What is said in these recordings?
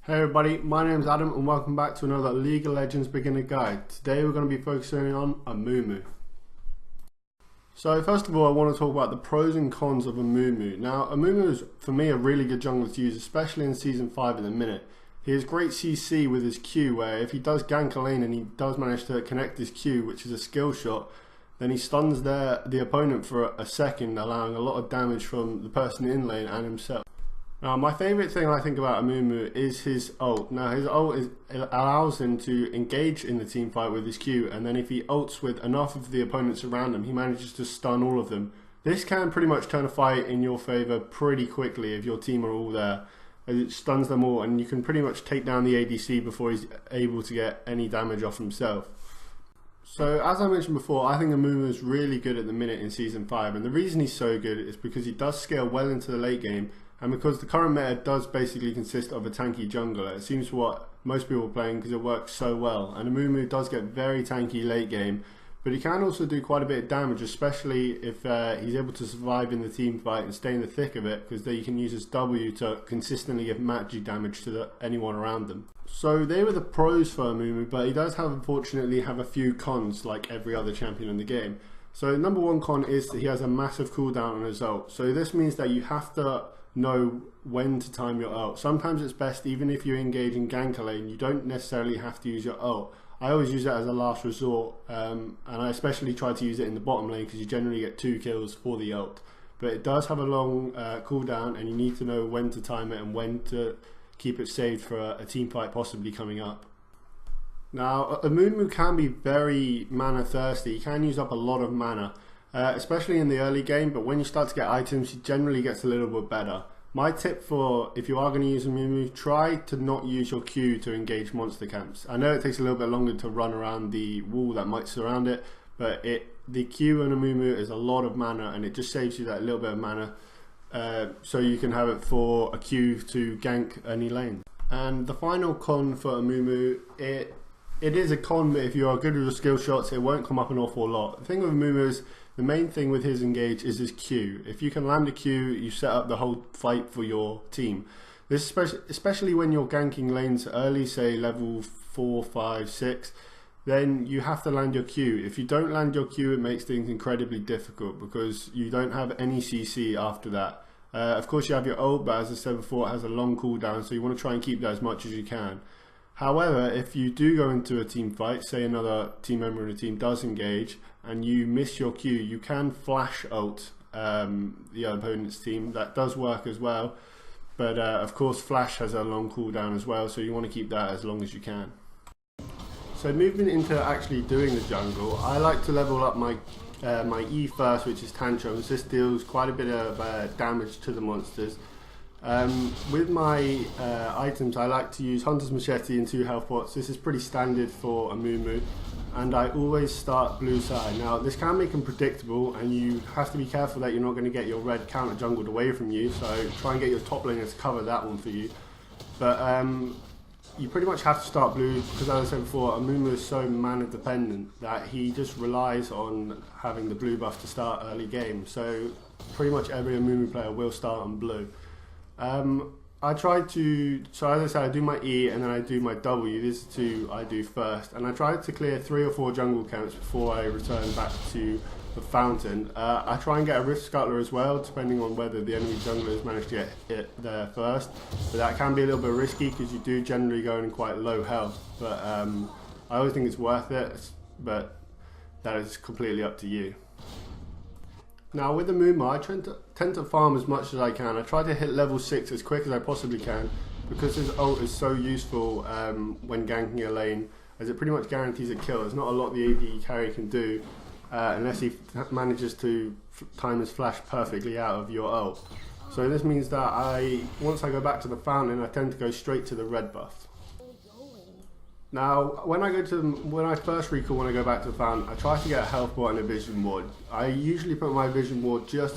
Hey everybody, my name is Adam and welcome back to another League of Legends beginner guide. Today we're going to be focusing on Amumu. So first of all I want to talk about the pros and cons of Amumu. Now Amumu is for me a really good jungler to use, especially in Season 5 at the minute. He has great CC with his Q, where if he does gank a lane and he does manage to connect his Q, which is a skill shot, then he stuns the opponent for a second, allowing a lot of damage from the person in lane and himself. Now, my favourite thing I think about Amumu is his ult. Now, his ult allows him to engage in the team fight with his Q, and then if he ults with enough of the opponents around him, he manages to stun all of them. This can pretty much turn a fight in your favour pretty quickly if your team are all there, as it stuns them all, and you can pretty much take down the ADC before he's able to get any damage off himself. So, as I mentioned before, I think Amumu is really good at the minute in Season 5, and the reason he's so good is because he does scale well into the late game, and because the current meta does basically consist of a tanky jungler. It seems what most people are playing because it works so well. And Amumu does get very tanky late game, but he can also do quite a bit of damage, especially if he's able to survive in the team fight and stay in the thick of it, because then you can use his W to consistently give magic damage to anyone around them. So they were the pros for Amumu, but he does unfortunately have a few cons like every other champion in the game. So number one con is that he has a massive cooldown on his ult. So this means that you have to know when to time your ult. Sometimes it's best, even if you engage in gank a lane, you don't necessarily have to use your ult. I always use it as a last resort, and I especially try to use it in the bottom lane because you generally get 2 kills for the ult. But it does have a long cooldown, and you need to know when to time it and when to keep it saved for a team fight possibly coming up. Now, Amumu can be very mana thirsty. He can use up a lot of mana, especially in the early game, but when you start to get items, he generally gets a little bit better. My tip for if you are going to use Amumu, try to not use your Q to engage monster camps. I know it takes a little bit longer to run around the wall that might surround it, but the Q on Amumu is a lot of mana, and it just saves you that little bit of mana, so you can have it for a Q to gank any lane. And the final con for Amumu, it is a con, but if you are good with your skill shots, it won't come up an awful lot. The thing with Amumu is, the main thing with his engage is his Q. If you can land a Q, you set up the whole fight for your team. This especially when you're ganking lanes early, say level 4, 5, 6, then you have to land your Q. If you don't land your Q, it makes things incredibly difficult because you don't have any CC after that. Of course you have your ult, but as I said before, it has a long cooldown, so you want to try and keep that as much as you can. However, if you do go into a team fight, say another team member in the team does engage, and you miss your Q, you can flash ult the opponent's team. That does work as well, but of course flash has a long cooldown as well, so you want to keep that as long as you can. So moving into actually doing the jungle, I like to level up my E first, which is Tantrums. This deals quite a bit of damage to the monsters. With my items, I like to use Hunter's Machete and 2 health pots. This is pretty standard for Amumu, and I always start blue side. Now this can make them predictable, and you have to be careful that you're not going to get your red counter jungled away from you, so try and get your top laners to cover that one for you. But you pretty much have to start blue because, as I said before, Amumu is so mana dependent that he just relies on having the blue buff to start early game. So pretty much every Amumu player will start on blue. I try to, so as I said, I do my E and then I do my W. These are 2 I do first, and I try to clear 3 or 4 jungle camps before I return back to the fountain. I try and get a Rift Scuttler as well, depending on whether the enemy junglers manage to get hit there first, but that can be a little bit risky because you do generally go in quite low health, but I always think it's worth it, but that is completely up to you. Now with Amumu, I tend to farm as much as I can. I try to hit level 6 as quick as I possibly can because his ult is so useful when ganking a lane, as it pretty much guarantees a kill. There's not a lot the AD carry can do unless he manages to time his flash perfectly out of your ult. So this means that once I go back to the fountain, I tend to go straight to the red buff. Now, when I first recall when I go back to the fountain, I try to get a health ward and a vision ward. I usually put my vision ward just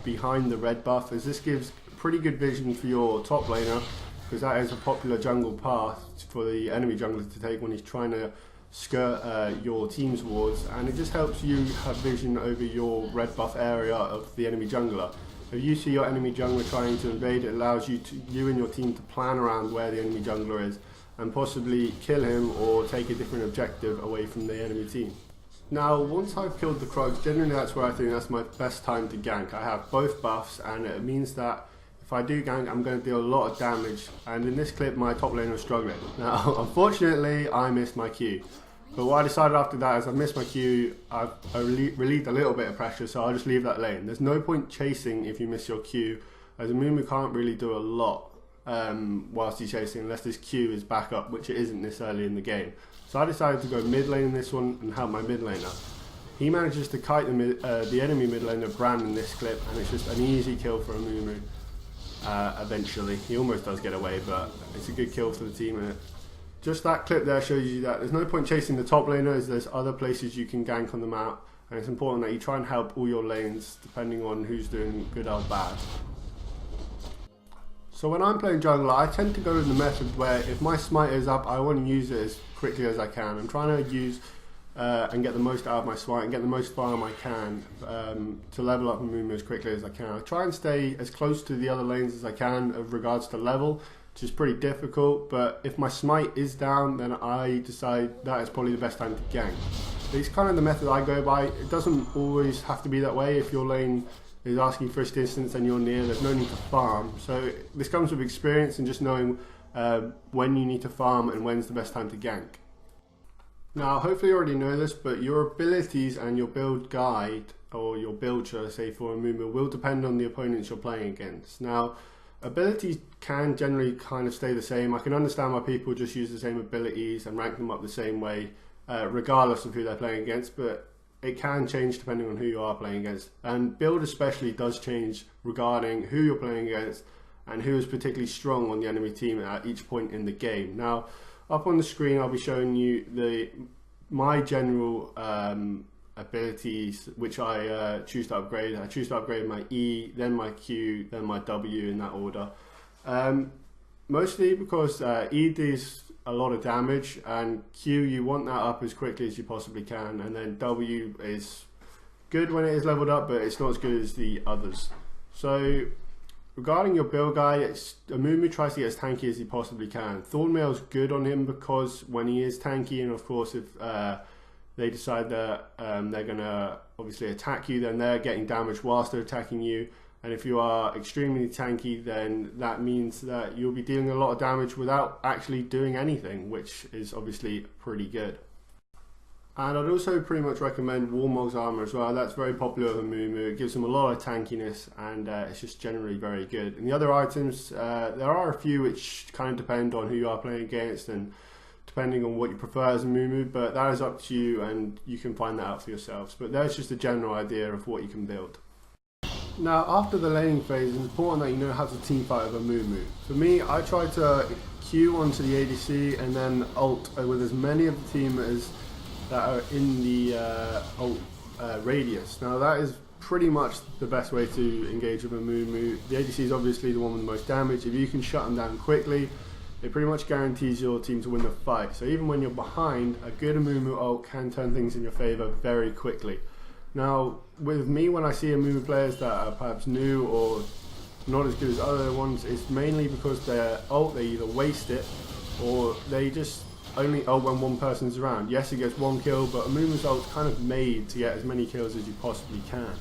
behind the red buff, as this gives pretty good vision for your top laner, because that is a popular jungle path for the enemy jungler to take when he's trying to skirt your team's wards, and it just helps you have vision over your red buff area of the enemy jungler. If you see your enemy jungler trying to invade, it allows you and your team to plan around where the enemy jungler is and possibly kill him or take a different objective away from the enemy team. Now, once I've killed the Krugs, generally that's where I think that's my best time to gank. I have both buffs, and it means that if I do gank, I'm going to deal a lot of damage, and in this clip my top laner was struggling. Now, unfortunately, I missed my Q. But what I decided after that is I missed my Q, I relieved a little bit of pressure, so I'll just leave that lane. There's no point chasing if you miss your Q, as Amumu can't really do a lot whilst he's chasing unless this Q is back up, which it isn't this early in the game. So I decided to go mid lane in this one and help my mid laner. He manages to kite the enemy mid laner Bran in this clip, and it's just an easy kill for Amumu. Eventually, he almost does get away, but it's a good kill for the team. And just that clip there shows you that there's no point chasing the top laner, as there's other places you can gank on the map, and it's important that you try and help all your lanes depending on who's doing good or bad. So when I'm playing jungler, I tend to go with the method where if my smite is up, I want to use it as quickly as I can. I'm trying to use and get the most out of my smite and get the most farm I can to level up Amumu as quickly as I can. I try and stay as close to the other lanes as I can of regards to level, which is pretty difficult, but if my smite is down, then I decide that is probably the best time to gank. It's kind of the method I go by. It doesn't always have to be that way. If your lane is asking for distance and you're near, there's no need to farm. So this comes with experience and just knowing when you need to farm and when's the best time to gank. Now, hopefully you already know this, but your abilities and your build guide, or your build, should I say, for Amumu will depend on the opponents you're playing against. Now, abilities can generally kind of stay the same. I can understand why people just use the same abilities and rank them up the same way, regardless of who they're playing against, but it can change depending on who you are playing against. And build especially does change regarding who you're playing against and who is particularly strong on the enemy team at each point in the game. Now, up on the screen I'll be showing you my general abilities which I choose to upgrade. I choose to upgrade my E, then my Q, then my W in that order. Mostly because E does a lot of damage, and Q, you want that up as quickly as you possibly can, and then W is good when it is leveled up, but it's not as good as the others. So regarding your build guide, Amumu tries to get as tanky as he possibly can. Thornmail's good on him because when he is tanky, and of course if they decide that they're going to obviously attack you, then they're getting damage whilst they're attacking you. And if you are extremely tanky, then that means that you'll be dealing a lot of damage without actually doing anything, which is obviously pretty good. And I'd also pretty much recommend Warmog's armor as well. That's very popular with Amumu. It gives him a lot of tankiness, and it's just generally very good. And the other items, there are a few which kind of depend on who you are playing against and depending on what you prefer as Amumu, but that is up to you and you can find that out for yourselves. But there's just a general idea of what you can build. Now, after the laning phase, it's important that you know how to teamfight with Amumu. For me, I try to Q onto the ADC and then ult with as many of the team as that are in the ult radius. Now, that is pretty much the best way to engage with Amumu. The ADC is obviously the one with the most damage. If you can shut them down quickly, it pretty much guarantees your team to win the fight. So even when you're behind, a good Amumu ult can turn things in your favour very quickly. Now, with me, when I see Amumu players that are perhaps new or not as good as other ones, it's mainly because their ult, they either waste it or they just only ult when one person's around. Yes, it gets one kill, but Amumu's ult's kind of made to get as many kills as you possibly can.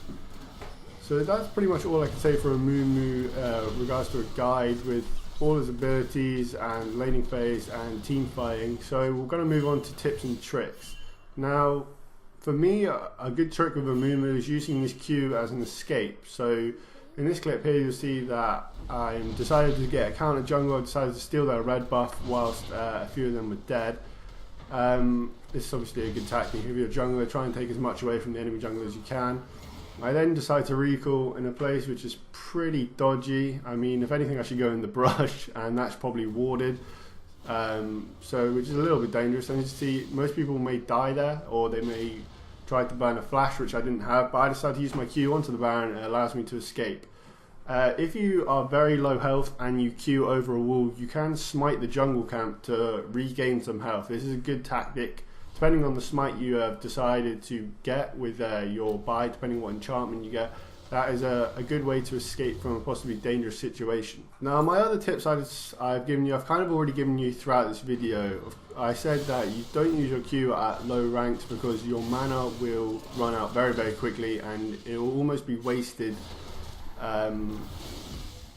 So that's pretty much all I can say for Amumu regards to a guide with all his abilities and laning phase and team fighting. So we're going to move on to tips and tricks. Now, for me, a good trick with Amumu is using this Q as an escape. So in this clip here, you'll see that I decided to get a counter jungle. I decided to steal their red buff whilst a few of them were dead. This is obviously a good tactic. If you're a jungler, try and take as much away from the enemy jungler as you can. I then decided to recall in a place which is pretty dodgy. I mean, if anything, I should go in the brush, and that's probably warded. Which is a little bit dangerous. And you see, most people may die there, or they may try to burn a flash, which I didn't have, but I decided to use my Q onto the Baron, and it allows me to escape. If you are very low health and you Q over a wall, you can smite the jungle camp to regain some health. This is a good tactic, depending on the smite you have decided to get with your buy, depending on what enchantment you get. that is a good way to escape from a possibly dangerous situation. Now, my other tips I've given you, I've kind of already given you throughout this video. I said that you don't use your Q at low ranks because your mana will run out very, very quickly, and it will almost be wasted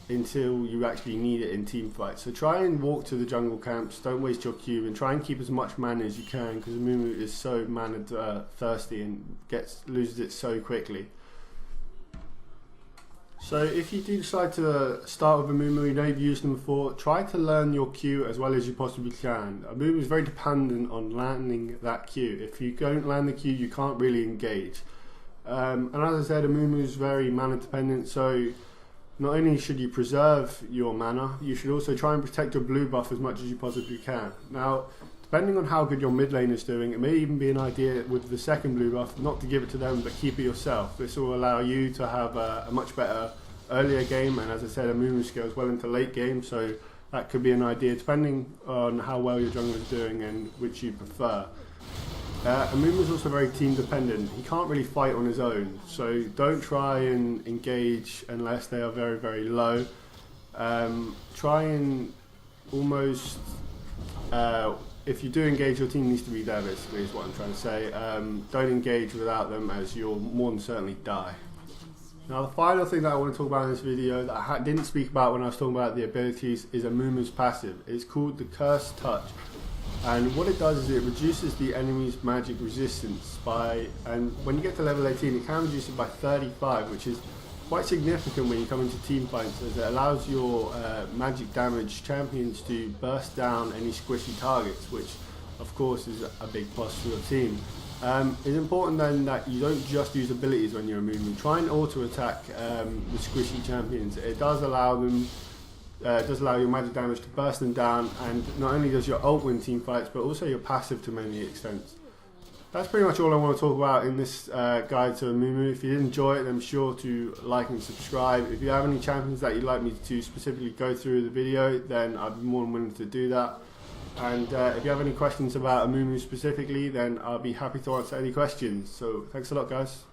until you actually need it in team fights. So try and walk to the jungle camps, don't waste your Q, and try and keep as much mana as you can, because Amumu is so mana thirsty and loses it so quickly. So if you do decide to start with Amumu, you know you've used them before, try to learn your Q as well as you possibly can. Amumu is very dependent on landing that Q. If you don't land the Q, you can't really engage. And as I said, Amumu is very mana dependent, so not only should you preserve your mana, you should also try and protect your blue buff as much as you possibly can. Now, depending on how good your mid lane is doing, it may even be an idea with the second blue buff not to give it to them but keep it yourself. This will allow you to have a much better earlier game, and as I said, Amumu scales well into late game, so that could be an idea depending on how well your jungler is doing and which you prefer. Amumu is also very team dependent. He can't really fight on his own, so don't try and engage unless they are very, very low. Try and almost, if you do engage, your team needs to be there, basically, is what I'm trying to say. Don't engage without them, as you'll more than certainly die. Now, the final thing that I want to talk about in this video that I didn't speak about when I was talking about the abilities is Amumu's passive. It's called the Cursed Touch. And what it does is it reduces the enemy's magic resistance and when you get to level 18, it can reduce it by 35, which is quite significant when you come into team fights, as it allows your magic damage champions to burst down any squishy targets, which of course is a big plus for your team. It's important then that you don't just use abilities when you're Amumu. Try and auto attack the squishy champions. It does allow them. Does allow your magic damage to burst them down, and not only does your ult win team fights, but also your passive to many extents. That's pretty much all I want to talk about in this guide to Amumu. If you did enjoy it, then be sure to like and subscribe. If you have any champions that you'd like me to specifically go through the video, then I'd be more than willing to do that. And if you have any questions about Amumu specifically, then I'll be happy to answer any questions. So thanks a lot, guys.